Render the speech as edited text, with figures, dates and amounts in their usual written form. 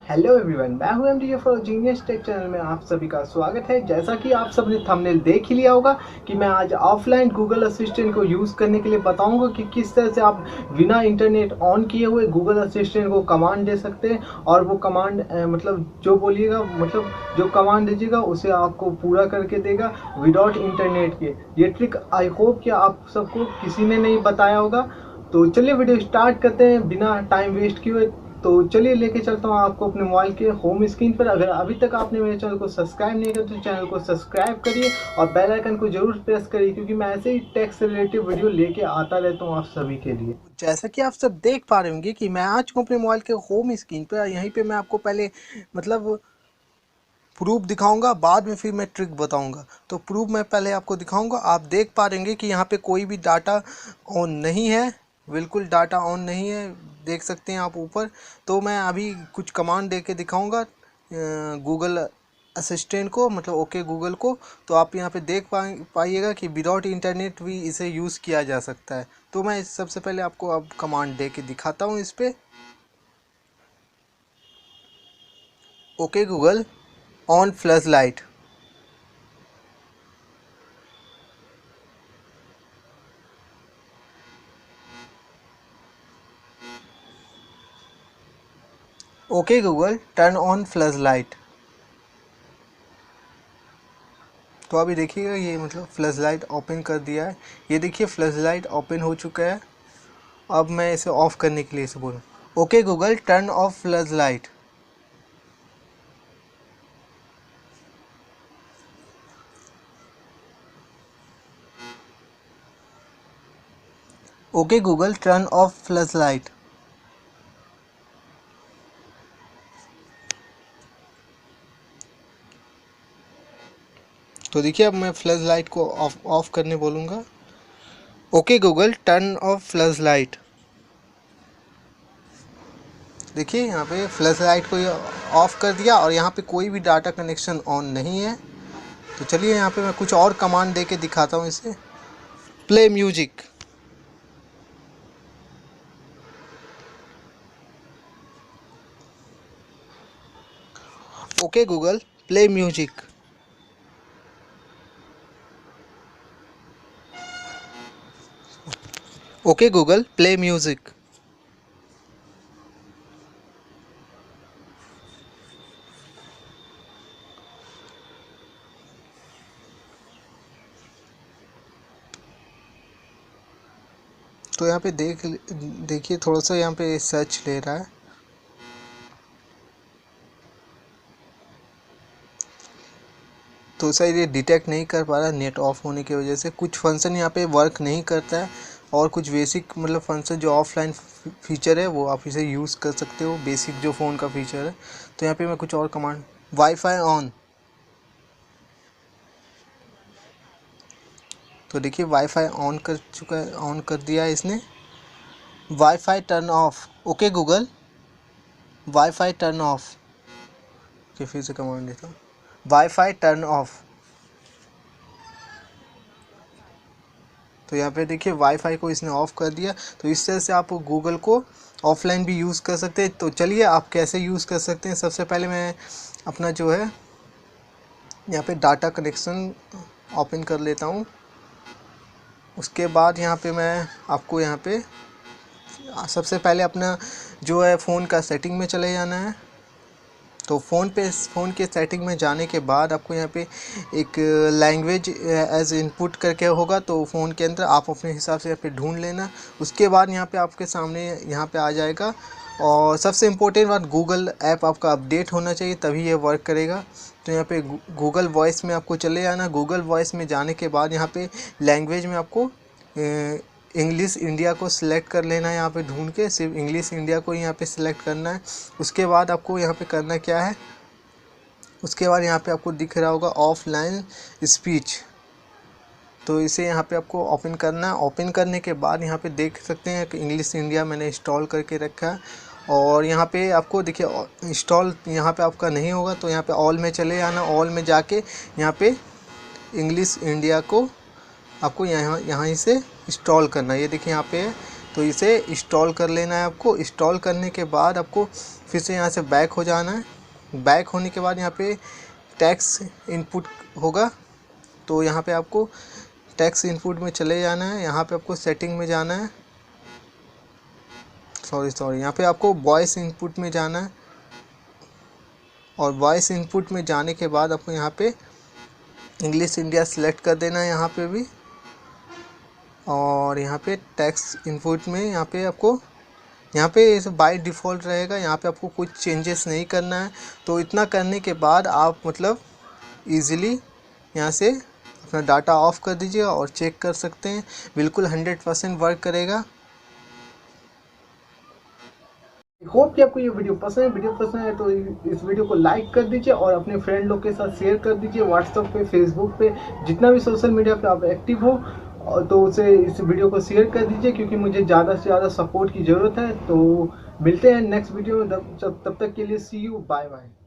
Hello everyone, मैं हूं MD for genius take channel में आप सभी का स्वागत है। जैसा कि आप सबने थंबनेल देख ही लिया होगा कि मैं आज ऑफलाइन गूगल असिस्टेंट को यूज़ करने के लिए बताऊंगा कि किस तरह से आप बिना इंटरनेट ऑन किए हुए गूगल असिस्टेंट को कमांड दे सकते हैं। और वो कमांड मतलब जो बोलिएगा, मतलब जो कमांड दीजिएगा उसे आपको पूरा करके देगा विदाउट इंटरनेट के। ये ट्रिक आई होप कि आप सबको किसी ने नहीं बताया होगा। तो चलिए वीडियो स्टार्ट करते हैं बिना टाइम वेस्ट किए हुए। तो चलिए लेके चलता हूँ आपको अपने मोबाइल के होम स्क्रीन पर। अगर अभी तक आपने मेरे चैनल को सब्सक्राइब नहीं किया तो चैनल को सब्सक्राइब करिए और बेल आइकन को जरूर प्रेस करिए, क्योंकि मैं ऐसे ही टेक से रिलेटेड वीडियो लेके आता रहता हूँ आप सभी के लिए। जैसा कि आप सब देख पा रहे होंगे कि मैं आ चुका हूँ अपने मोबाइल के होम स्क्रीन पर। यहीं पे मैं आपको पहले मतलब प्रूफ दिखाऊंगा, बाद में फिर मैं ट्रिक बताऊंगा। तो प्रूफ मैं पहले आपको दिखाऊंगा। आप देख पा रहे होंगे कि यहाँ पे कोई भी डाटा ऑन नहीं है, बिल्कुल डाटा ऑन नहीं है, देख सकते हैं आप ऊपर। तो मैं अभी कुछ कमांड दे के दिखाऊंगा गूगल असिस्टेंट को, मतलब ओके गूगल को। तो आप यहाँ पे देख पाइएगा कि विदाउट इंटरनेट भी इसे यूज़ किया जा सकता है। तो मैं सबसे पहले आपको अब कमांड दे के दिखाता हूँ इस पर। Okay Google, on flash light. Okay Google, turn on flash light. तो अभी देखिएगा ये मतलब फ्लैश लाइट ओपन कर दिया है। ये देखिए फ्लैश लाइट ओपन हो चुका है। अब मैं इसे ऑफ करने के लिए इसे बोलूँ, okay Google, turn off flash light. Okay Google, turn off flash light. तो देखिए अब मैं फ्लैश लाइट को ऑफ करने बोलूँगा, okay Google, turn off flash light. देखिए यहाँ पे फ्लैश लाइट को ऑफ कर दिया और यहाँ पे कोई भी डाटा कनेक्शन ऑन नहीं है। तो चलिए यहाँ पे मैं कुछ और कमांड दे के दिखाता हूँ इसे। Play music. Okay Google, play music. Okay Google, play music. तो यहाँ पे देखिए थोड़ा सा यहाँ पे सर्च ले रहा है। तो शायद ये डिटेक्ट नहीं कर पा रहा है नेट ऑफ होने की वजह से। कुछ फंक्शन यहाँ पे वर्क नहीं करता है और कुछ बेसिक मतलब फंक्शन जो ऑफलाइन फीचर है वो आप इसे यूज़ कर सकते हो, बेसिक जो फ़ोन का फीचर है। तो यहाँ पे मैं कुछ और कमांड, वाईफाई ऑन। तो देखिए वाईफाई ऑन कर चुका है, ऑन कर दिया है इसने। Wifi turn off. Okay Google, wifi turn off. कि फिर से कमांड देता हूँ, वाईफाई टर्न ऑफ। तो यहाँ पे देखिए वाईफाई को इसने ऑफ़ कर दिया। तो इस तरह से आप गूगल को ऑफलाइन भी यूज़ कर सकते हैं। तो चलिए आप कैसे यूज़ कर सकते हैं। सबसे पहले मैं अपना जो है यहाँ पे डाटा कनेक्शन ओपन कर लेता हूँ। उसके बाद यहाँ पे मैं आपको यहाँ पे सबसे पहले अपना जो है फ़ोन का सेटिंग में चले जाना है। तो फ़ोन के सेटिंग में जाने के बाद आपको यहाँ पे एक लैंग्वेज एज इनपुट करके होगा। तो फ़ोन के अंदर आप अपने हिसाब से यहाँ पे ढूंढ लेना। उसके बाद यहाँ पे आपके सामने यहाँ पे आ जाएगा। और सबसे इम्पोर्टेंट बात, गूगल ऐप आपका अपडेट होना चाहिए तभी ये वर्क करेगा। तो यहाँ पे गूगल वॉइस में आपको चले जाना। गूगल वॉइस में जाने के बाद यहाँ पे लैंग्वेज में आपको इंग्लिश इंडिया को सिलेक्ट कर लेना है। यहाँ पे ढूंढ के सिर्फ इंग्लिश इंडिया को यहाँ पे सिलेक्ट करना है। उसके बाद आपको यहाँ पे करना क्या है, उसके बाद यहाँ पे आपको दिख रहा होगा ऑफलाइन स्पीच। तो इसे यहाँ पे आपको ओपन करना है। ओपन करने के बाद यहाँ पे देख सकते हैं कि इंग्लिश इंडिया मैंने इंस्टॉल करके रखा है। और यहाँ पे आपको देखिए इंस्टॉल यहाँ पे आपका नहीं होगा तो यहाँ पे ऑल में चले आना। ऑल में जाके यहाँ पे इंग्लिश इंडिया को आपको यहाँ से इंस्टॉल करना है। ये देखिए यहाँ पे है, तो इसे इंस्टॉल कर लेना है आपको। इंस्टॉल करने के बाद आपको फिर से यहाँ से बैक हो जाना है। बैक होने के बाद यहाँ पे टैक्स इनपुट होगा, तो यहाँ पे आपको टैक्स इनपुट में चले जाना है। यहाँ पे आपको सेटिंग में जाना है, सॉरी यहाँ पे आपको वॉइस इनपुट में जाना है, और वॉइस इनपुट में जाने के बाद आपको यहाँ पे इंग्लिश इंडिया सेलेक्ट कर देना है यहाँ पे भी। और यहाँ पे टेक्स्ट इनपुट में यहाँ पे आपको यहाँ पे बाय डिफ़ॉल्ट रहेगा, यहाँ पे आपको कुछ चेंजेस नहीं करना है। तो इतना करने के बाद आप मतलब इजीली यहाँ से अपना डाटा ऑफ कर दीजिएगा और चेक कर सकते हैं, बिल्कुल 100% वर्क करेगा। होप कि आपको ये वीडियो पसंद है तो इस वीडियो को लाइक कर दीजिए और अपने फ्रेंड लोग के साथ शेयर कर दीजिए। व्हाट्सएप पे, फेसबुक पे, जितना भी सोशल मीडिया पे आप एक्टिव हो तो उसे इस वीडियो को शेयर कर दीजिए, क्योंकि मुझे ज़्यादा से ज़्यादा सपोर्ट की ज़रूरत है। तो मिलते हैं नेक्स्ट वीडियो में, तब तक के लिए सी यू, बाय बाय।